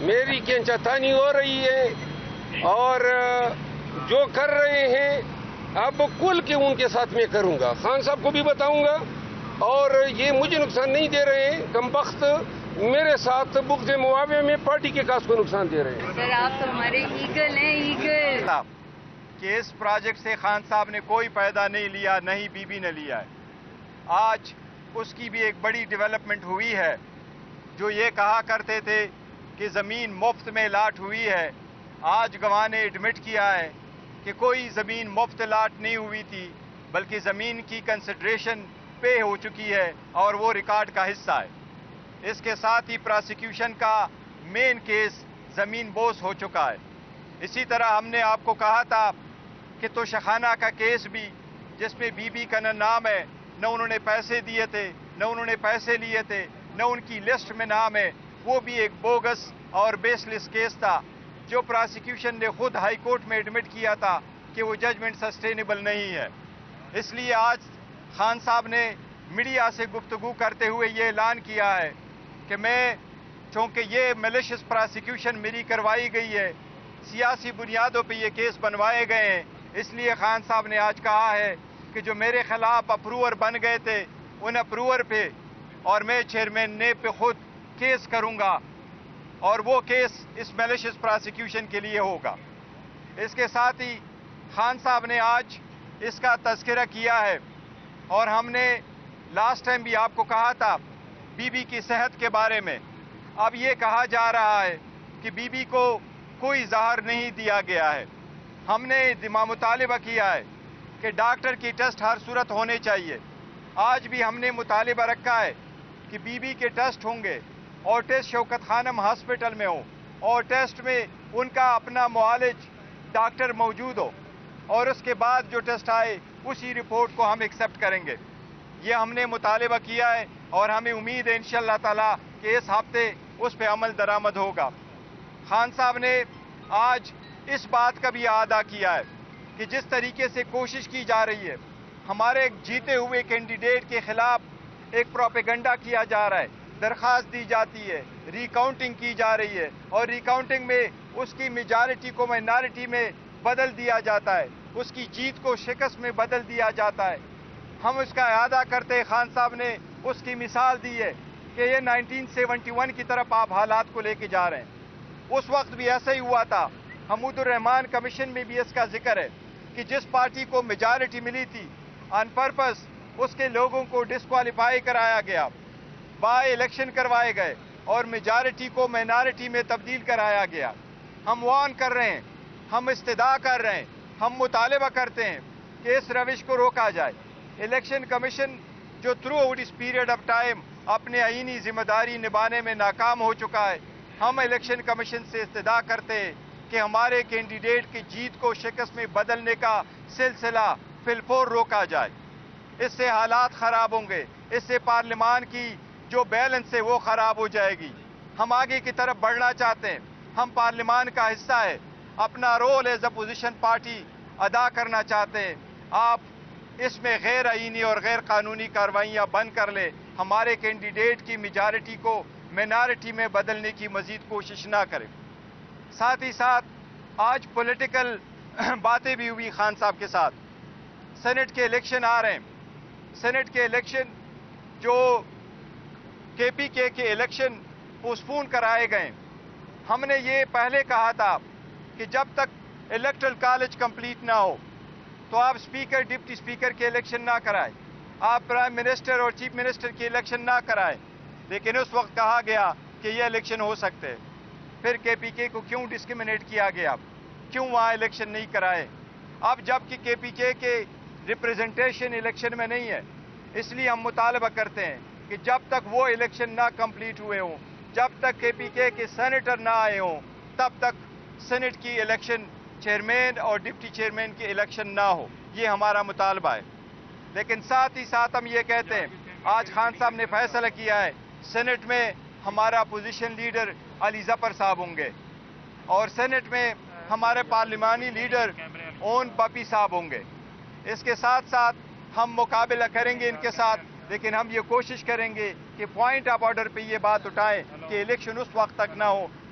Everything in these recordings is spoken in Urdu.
میری کینچاتانی ہو رہی ہے اور جو کر رہے ہیں اب کل کے ان کے ساتھ میں کروں گا. خان صاحب کو بھی بتاؤں گا اور یہ مجھے نقصان نہیں دے رہے ہیں. کم بخت میرے ساتھ بغض معاویہ میں پارٹی کے کاز کو نقصان دے رہے ہیں. سر آپ تو ہمارے ایگل ہیں، ایگل. کہ اس پروجیکٹ سے خان صاحب نے کوئی فائدہ نہیں لیا، نہ ہی بی بی نے لیا ہے. آج اس کی بھی ایک بڑی ڈیولپمنٹ ہوئی ہے. جو یہ کہا کرتے تھے کہ زمین مفت میں لاٹ ہوئی ہے، آج گواہ نے ایڈمٹ کیا ہے کہ کوئی زمین مفت لاٹ نہیں ہوئی تھی، بلکہ زمین کی کنسیڈریشن پے ہو چکی ہے اور وہ ریکارڈ کا حصہ ہے. اس کے ساتھ ہی پراسیکیوشن کا مین کیس زمین بوس ہو چکا ہے. اسی طرح ہم نے آپ کو کہا تھا کہ توشخانہ کا کیس بھی، جس میں بی بی کا نہ نام ہے، نہ انہوں نے پیسے دیے تھے، نہ انہوں نے پیسے لیے تھے، نہ ان کی لسٹ میں نام ہے، وہ بھی ایک بوگس اور بیس لیس کیس تھا جو پراسیکیوشن نے خود ہائی کورٹ میں ایڈمٹ کیا تھا کہ وہ ججمنٹ سسٹینیبل نہیں ہے. اس لیے آج خان صاحب نے میڈیا سے گفتگو کرتے ہوئے یہ اعلان کیا ہے کہ میں، چونکہ یہ میلیشیس پراسیکیوشن میری کروائی گئی ہے، سیاسی بنیادوں پہ یہ کیس بنوائے گئے ہیں، اس لیے خان صاحب نے آج کہا ہے کہ جو میرے خلاف اپروور بن گئے تھے ان اپروور پہ اور میں چیئرمین نیب پہ خود کیس کروں گا، اور وہ کیس اس میلیشیس پراسیکیوشن کے لیے ہوگا. اس کے ساتھ ہی خان صاحب نے آج اس کا تذکرہ کیا ہے، اور ہم نے لاسٹ ٹائم بھی آپ کو کہا تھا بی بی کی صحت کے بارے میں. اب یہ کہا جا رہا ہے کہ بی بی کو کوئی زہر نہیں دیا گیا ہے. ہم نے مطالبہ کیا ہے کہ ڈاکٹر کی ٹیسٹ ہر صورت ہونے چاہیے. آج بھی ہم نے مطالبہ رکھا ہے کہ بی بی کے ٹیسٹ ہوں گے اور ٹیسٹ شوکت خانم ہاسپٹل میں ہوں، اور ٹیسٹ میں ان کا اپنا معالج ڈاکٹر موجود ہو، اور اس کے بعد جو ٹیسٹ آئے اسی رپورٹ کو ہم ایکسیپٹ کریں گے. یہ ہم نے مطالبہ کیا ہے اور ہمیں امید ہے انشاءاللہ تعالی کہ اس ہفتے اس پہ عمل درآمد ہوگا. خان صاحب نے آج اس بات کا بھی اعادہ کیا ہے کہ جس طریقے سے کوشش کی جا رہی ہے، ہمارے جیتے ہوئے کینڈیڈیٹ کے خلاف ایک پروپیگنڈا کیا جا رہا ہے، درخواست دی جاتی ہے، ری کاؤنٹنگ کی جا رہی ہے، اور ری کاؤنٹنگ میں اس کی میجارٹی کو مائنارٹی میں بدل دیا جاتا ہے، اس کی جیت کو شکست میں بدل دیا جاتا ہے. ہم اس کا اعادہ کرتے، خان صاحب نے اس کی مثال دی ہے کہ یہ 1971 کی طرف آپ حالات کو لے کے جا رہے ہیں. اس وقت بھی ایسا ہی ہوا تھا. حمود الرحمان کمیشن میں بھی اس کا ذکر ہے کہ جس پارٹی کو میجارٹی ملی تھی، آن پرپس اس کے لوگوں کو ڈسکوالیفائی کرایا گیا، بائی الیکشن کروائے گئے اور میجارٹی کو مائنارٹی میں تبدیل کرایا گیا. ہم وارن کر رہے ہیں، ہم استدعا کر رہے ہیں، ہم مطالبہ کرتے ہیں کہ اس روش کو روکا جائے. الیکشن کمیشن جو تھرو آؤٹ اس پیریڈ آف ٹائم اپنے آئینی ذمہ داری نبھانے میں ناکام ہو چکا ہے، ہم الیکشن کمیشن سے استدعا کرتے ہیں کہ ہمارے کینڈیڈیٹ کی جیت کو شکست میں بدلنے کا سلسلہ فی الفور روکا جائے. اس سے حالات خراب ہوں گے، اس سے پارلیمان کی جو بیلنس ہے وہ خراب ہو جائے گی. ہم آگے کی طرف بڑھنا چاہتے ہیں، ہم پارلیمان کا حصہ ہے، اپنا رول ایز اپوزیشن پارٹی ادا کرنا چاہتے ہیں. آپ اس میں غیر آئینی اور غیر قانونی کارروائیاں بند کر لیں، ہمارے کینڈیڈیٹ کی میجارٹی کو مائنارٹی میں بدلنے کی مزید کوشش نہ کریں. ساتھ ہی ساتھ آج پولیٹیکل باتیں بھی ہوئی خان صاحب کے ساتھ. سینٹ کے الیکشن آ رہے ہیں، سینٹ کے الیکشن جو کے پی کے الیکشن پوسٹپون کرائے گئے. ہم نے یہ پہلے کہا تھا کہ جب تک الیکٹرل کالج کمپلیٹ نہ ہو تو آپ اسپیکر ڈپٹی اسپیکر کے الیکشن نہ کرائیں، آپ پرائم منسٹر اور چیف منسٹر کی الیکشن نہ کرائیں. لیکن اس وقت کہا گیا کہ یہ الیکشن ہو سکتے ہیں. پھر کے پی کے کو کیوں ڈسکریمنیٹ کیا گیا، کیوں وہاں الیکشن نہیں کرائے؟ اب جب کہ کے پی کے ریپریزنٹیشن الیکشن میں نہیں ہے، اس لیے ہم مطالبہ کرتے ہیں کہ جب تک وہ الیکشن نہ کمپلیٹ ہوئے ہوں، جب تک کے پی کے سینیٹر نہ آئے ہوں، تب تک سینٹ کی الیکشن چیئرمین اور ڈپٹی چیئرمین کی الیکشن نہ ہو. یہ ہمارا مطالبہ ہے. لیکن ساتھ ہی ساتھ ہم یہ کہتے ہیں، آج خان صاحب نے فیصلہ کیا ہے سینٹ میں ہمارا اپوزیشن لیڈر علی ظفر صاحب ہوں گے، اور سینٹ میں ہمارے پارلیمانی لیڈر اون پپی صاحب ہوں گے. اس کے ساتھ ساتھ ہم مقابلہ کریں گے ان کے ساتھ، لیکن ہم یہ کوشش کریں گے کہ پوائنٹ آف آرڈر پہ یہ بات اٹھائیں کہ الیکشن اس وقت تک نہ ہو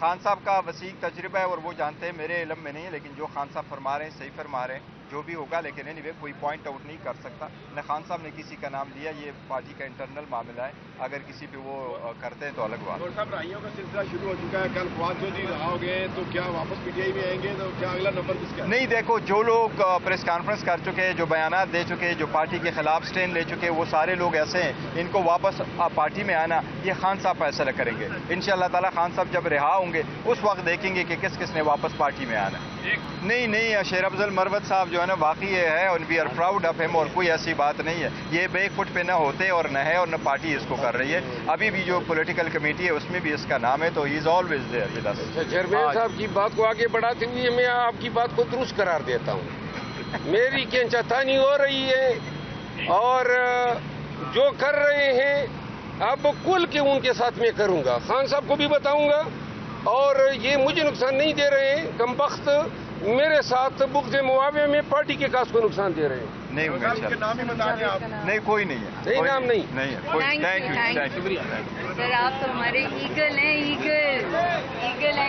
خان صاحب کا وسیع تجربہ ہے اور وہ جانتے ہیں، میرے علم میں نہیں ہے، لیکن جو خان صاحب فرما رہے ہیں صحیح فرما رہے ہیں، جو بھی ہوگا، لیکن اینی وے کوئی پوائنٹ آؤٹ نہیں کر سکتا نہ خان صاحب نے کسی کا نام لیا، یہ پارٹی کا انٹرنل معاملہ ہے، اگر کسی پہ وہ کرتے ہیں تو الگ بات ہے۔ ڈاکٹر صاحب رہائیوں کا سلسلہ شروع ہو چکا ہے، کل فواد چودھری رہا ہو گئے تو کیا واپس پی ٹی آئی میں آئیں گے؟ تو کیا اگلا نمبر کس کا ہے؟ نہیں، دیکھو جو لوگ پریس کانفرنس کر چکے ہیں، جو بیانات دے چکے ہیں، جو پارٹی کے خلاف سٹینڈ لے چکے ہیں، وہ سارے لوگ ایسے ہیں، ان کو واپس پارٹی میں آنا یہ خان صاحب فیصلہ کریں گے انشاءاللہ تعالی۔ خان صاحب جب رہا ہوں گے اس وقت دیکھیں گے کہ کس کس نے واپس پارٹی میں آنا ہے۔ نہیں، شیر افضل مروت صاحب جو ہے نا واقعی یہ ہے، اور وی آر پراؤڈ آف ہم، اور کوئی ایسی بات نہیں ہے، یہ بیک فٹ پہ نہ ہوتے اور نہ ہے، اور نہ پارٹی اس کو کر رہی ہے۔ ابھی بھی جو پولیٹیکل کمیٹی ہے اس میں بھی اس کا نام ہے، تو he is always there with us. Chairman صاحب کی بات کو آگے بڑھاتے ہوئے میں آپ کی بات کو درست قرار دیتا ہوں۔ میری کھینچاتانی ہو رہی ہے اور جو کر رہے ہیں اب کل کے ان کے ساتھ میں کروں گا، خان صاحب کو بھی بتاؤں گا، اور یہ مجھے نقصان نہیں دے رہے ہیں، کم بخت میرے ساتھ بغض معاویہ میں پارٹی کے کاس کو نقصان دے رہے ہیں۔ نہیں ہوگا ان کے نام ہی بتا دیں آپ۔ نہیں، کوئی نہیں ہے، نہیں، نام نہیں۔ نہیں ہے کوئی۔ Thank you, thank you, thank you. Thank you. Sir آپ تو ہمارے ایگل ہیں، ایگل ہیں